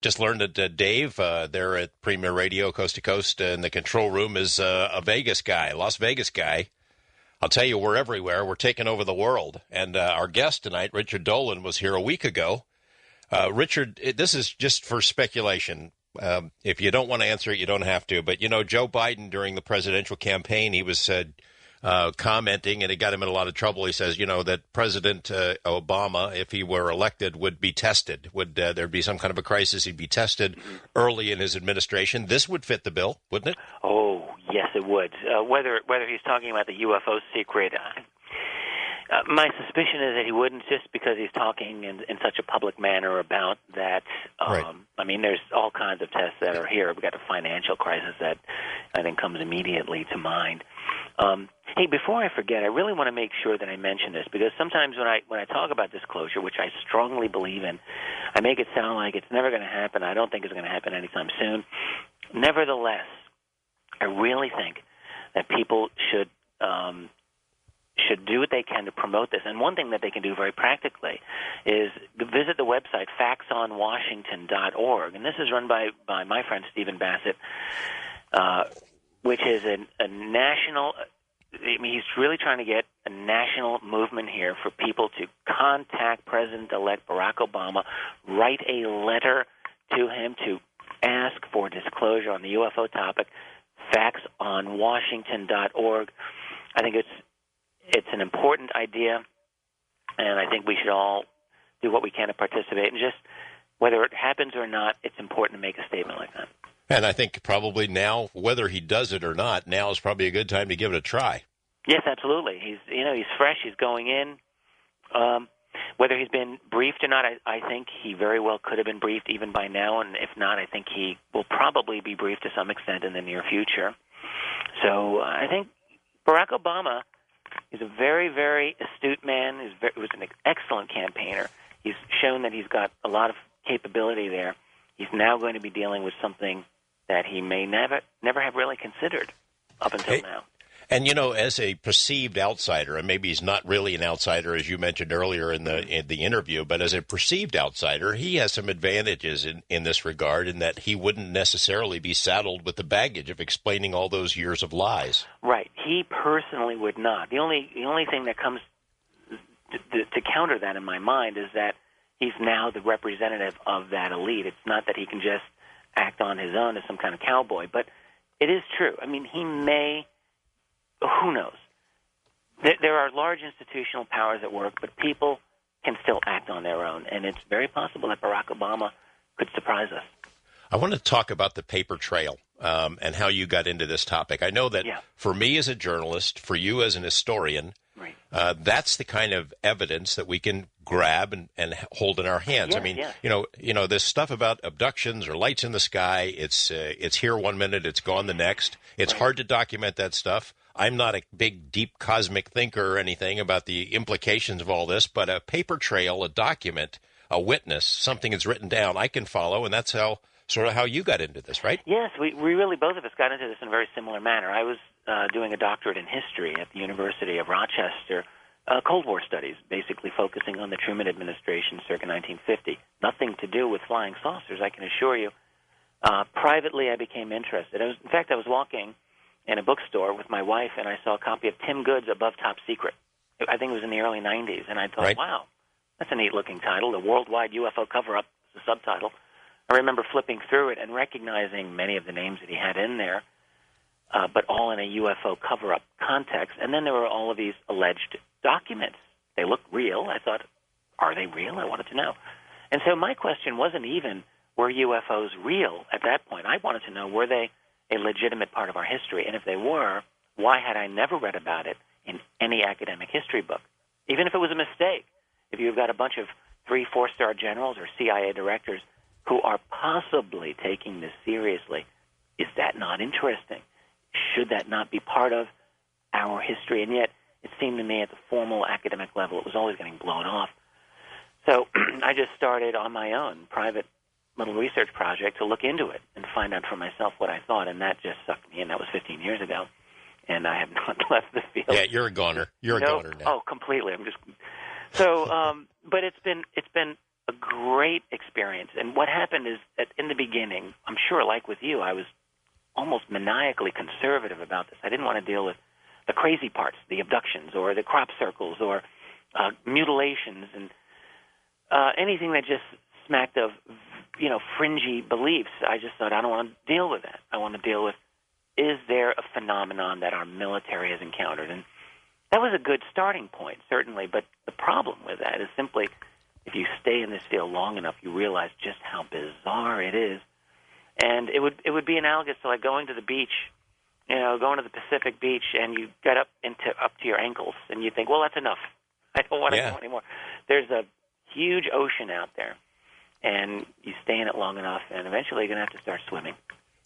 Just learned that Dave, there at Premier Radio, Coast to Coast, in the control room, is a Vegas guy, Las Vegas guy. I'll tell you, we're everywhere. We're taking over the world. And our guest tonight, Richard Dolan, was here a week ago. Richard, this is just for speculation. If you don't want to answer it, you don't have to. But, you know, Joe Biden, during the presidential campaign, he was commenting, and it got him in a lot of trouble. He says, you know, that President Obama, if he were elected, would be tested. Would there be some kind of a crisis? He'd be tested early in his administration. This would fit the bill, wouldn't it? Oh, yes, it would. Whether he's talking about the UFO secret, my suspicion is that he wouldn't, just because he's talking in such a public manner about that. Right. I mean, there's all kinds of tests that are here. We've got a financial crisis that I think comes immediately to mind. Hey, before I forget, I really want to make sure that I mention this, because sometimes when I talk about disclosure, which I strongly believe in, I make it sound like it's never going to happen. I don't think it's going to happen anytime soon. Nevertheless, I really think that people should do what they can to promote this. And one thing that they can do very practically is visit the website factsonwashington.org. And this is run by my friend Stephen Bassett, which is a national – I mean, he's really trying to get a national movement here for people to contact President-elect Barack Obama, write a letter to him to ask for disclosure on the UFO topic, factsonwashington.org. I think it's an important idea, and I think we should all do what we can to participate. And just whether it happens or not, it's important to make a statement like that. And I think probably now, whether he does it or not, now is probably a good time to give it a try. Yes, absolutely. He's fresh. He's going in. Whether he's been briefed or not, I think he very well could have been briefed even by now. And if not, I think he will probably be briefed to some extent in the near future. So I think Barack Obama is a very, very astute man. He was an excellent campaigner. He's shown that he's got a lot of capability there. He's now going to be dealing with something that he may never have really considered up until now. And, you know, as a perceived outsider, and maybe he's not really an outsider, as you mentioned earlier in the interview, but as a perceived outsider, he has some advantages in this regard, in that he wouldn't necessarily be saddled with the baggage of explaining all those years of lies. Right. He personally would not. The only thing that comes to counter that in my mind is that he's now the representative of that elite. It's not that he can just act on his own as some kind of cowboy, but it is true. I mean, he may, who knows? There are large institutional powers at work, but people can still act on their own, and it's very possible that Barack Obama could surprise us. I want to talk about the paper trail and how you got into this topic. I know that for me as a journalist, for you as an historian, right. That's the kind of evidence that we can grab and hold in our hands. Yes, I mean, yes. you know, this stuff about abductions or lights in the sky, it's here one minute, it's gone the next. It's hard to document that stuff. I'm not a big, deep cosmic thinker or anything about the implications of all this, but a paper trail, a document, a witness, something that's written down, I can follow, and that's how you got into this, right? Yes, we really, both of us got into this in a very similar manner. I was doing a doctorate in history at the University of Rochester, Cold War studies, basically focusing on the Truman administration circa 1950. Nothing to do with flying saucers, I can assure you. Privately, I became interested. I was walking in a bookstore with my wife, and I saw a copy of Tim Good's Above Top Secret. I think it was in the early 90s, and I thought, wow, that's a neat-looking title. The Worldwide UFO Cover-Up is the subtitle. I remember flipping through it and recognizing many of the names that he had in there, but all in a UFO cover-up context. And then there were all of these alleged documents. They looked real. I thought, are they real? I wanted to know. And so my question wasn't even, were UFOs real at that point? I wanted to know, were they a legitimate part of our history? And if they were, why had I never read about it in any academic history book? Even if it was a mistake. If you've got a bunch of 3 4-star generals or CIA directors who are possibly taking this seriously, is that not interesting? Should that not be part of our history? And yet, it seemed to me at the formal academic level, it was always getting blown off. So I just started on my own private little research project to look into it and find out for myself what I thought, and that just sucked me in. That was 15 years ago, and I have not left the field. Yeah, you're a goner. You're a goner now. Oh, completely. I'm just so. But it's been a great experience. And what happened is that in the beginning, I'm sure like with you, I was almost maniacally conservative about this. I didn't want to deal with the crazy parts, the abductions or the crop circles or mutilations and anything that just smacked of, fringy beliefs. I just thought, I don't want to deal with that. I want to deal with, is there a phenomenon that our military has encountered? And that was a good starting point, certainly, but the problem with that is simply if you stay in this field long enough, you realize just how bizarre it is. And it would be analogous to like going to the beach, going to the Pacific beach, and you get up to your ankles, and you think, well, that's enough. I don't want to go anymore. There's a huge ocean out there, and you stay in it long enough, and eventually you're going to have to start swimming.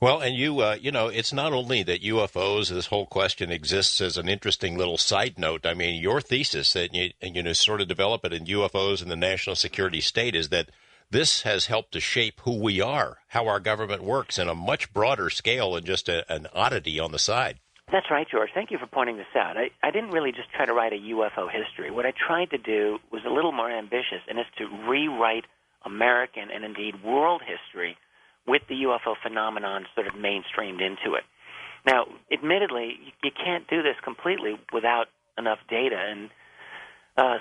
Well, and it's not only that UFOs, this whole question exists as an interesting little side note. I mean, your thesis that you sort of develop it in UFOs and the national security state is that this has helped to shape who we are, how our government works in a much broader scale than just an oddity on the side. That's right, George. Thank you for pointing this out. I didn't really just try to write a UFO history. What I tried to do was a little more ambitious, and it's to rewrite American and indeed world history with the UFO phenomenon sort of mainstreamed into it. Now, admittedly, you can't do this completely without enough data, and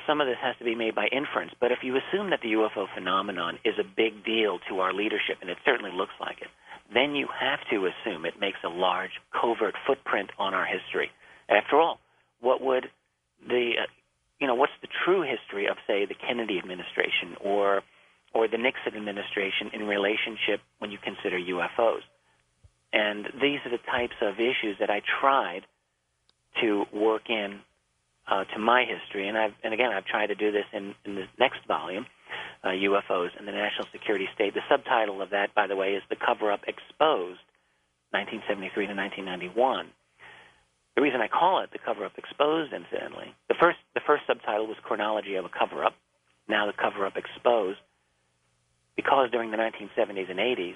some of this has to be made by inference. But if you assume that the UFO phenomenon is a big deal to our leadership, and it certainly looks like it, then you have to assume it makes a large covert footprint on our history. After all, what would what's the true history of, say, the Kennedy administration or the Nixon administration in relationship when you consider UFOs? And these are the types of issues that I tried to work in to my history. And I've tried to do this in the next volume, UFOs and the National Security State. The subtitle of that, by the way, is The Cover-Up Exposed, 1973 to 1991. The reason I call it The Cover-Up Exposed, incidentally, the first subtitle was Chronology of a Cover-Up, now The Cover-Up Exposed, because during the 1970s and 80s,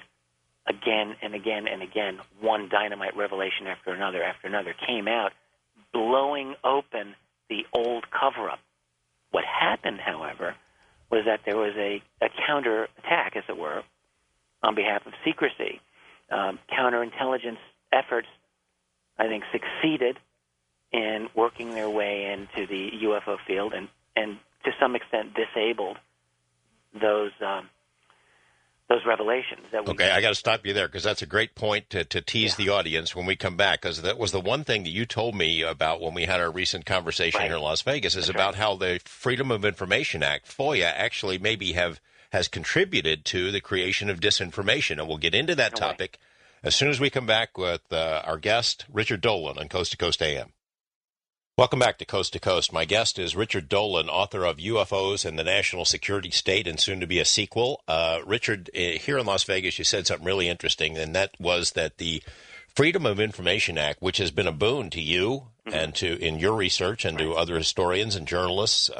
again and again and again, one dynamite revelation after another came out, blowing open the old cover-up. What happened, however, was that there was a counterattack, as it were, on behalf of secrecy. Counterintelligence efforts, I think, succeeded in working their way into the UFO field and to some extent disabled those revelations. Okay, I got to stop you there because that's a great point to tease the audience when we come back, because that was the one thing that you told me about when we had our recent conversation here in Las Vegas is about how the Freedom of Information Act, FOIA, actually maybe has contributed to the creation of disinformation. And we'll get into that topic as soon as we come back with our guest, Richard Dolan on Coast to Coast AM. Welcome back to Coast. My guest is Richard Dolan, author of UFOs and the National Security State, and soon to be a sequel. Richard, here in Las Vegas, you said something really interesting, and that was that the Freedom of Information Act, which has been a boon to you and to in your research and to other historians and journalists,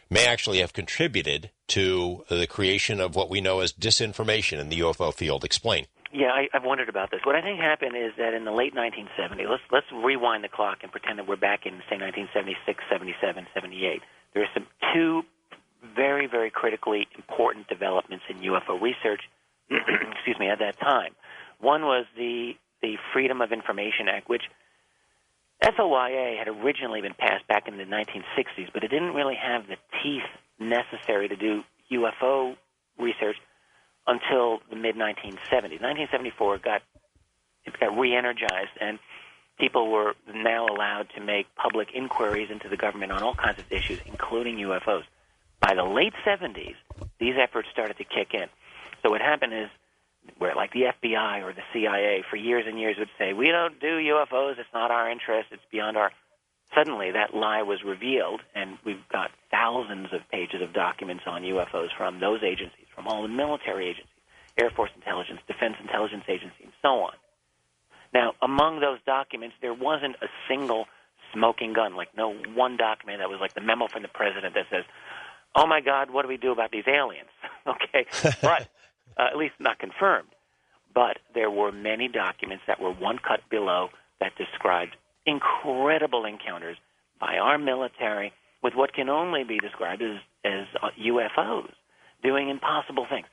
may actually have contributed to the creation of what we know as disinformation in the UFO field. Explain. Yeah, I've wondered about this. What I think happened is that in the late 1970s, let's rewind the clock and pretend that we're back in, say, 1976, 77, 78. There are two very, very critically important developments in UFO research, at that time. One was the Freedom of Information Act, which FOIA had originally been passed back in the 1960s, but it didn't really have the teeth necessary to do UFO research until the mid-1970s. 1974 it got re-energized, and people were now allowed to make public inquiries into the government on all kinds of issues, including UFOs. By the late 70s, these efforts started to kick in. So what happened is, where like the FBI or the CIA for years and years would say, we don't do UFOs, it's not our interest, it's beyond our... Suddenly that lie was revealed, and we've got thousands of pages of documents on UFOs from those agencies, from all the military agencies, Air Force Intelligence, Defense Intelligence Agency, and so on. Now, among those documents, there wasn't a single smoking gun, like no one document that was like the memo from the president that says, oh my God, what do we do about these aliens? Okay, but at least not confirmed. But there were many documents that were one cut below that described incredible encounters by our military with what can only be described as UFOs. doing impossible things.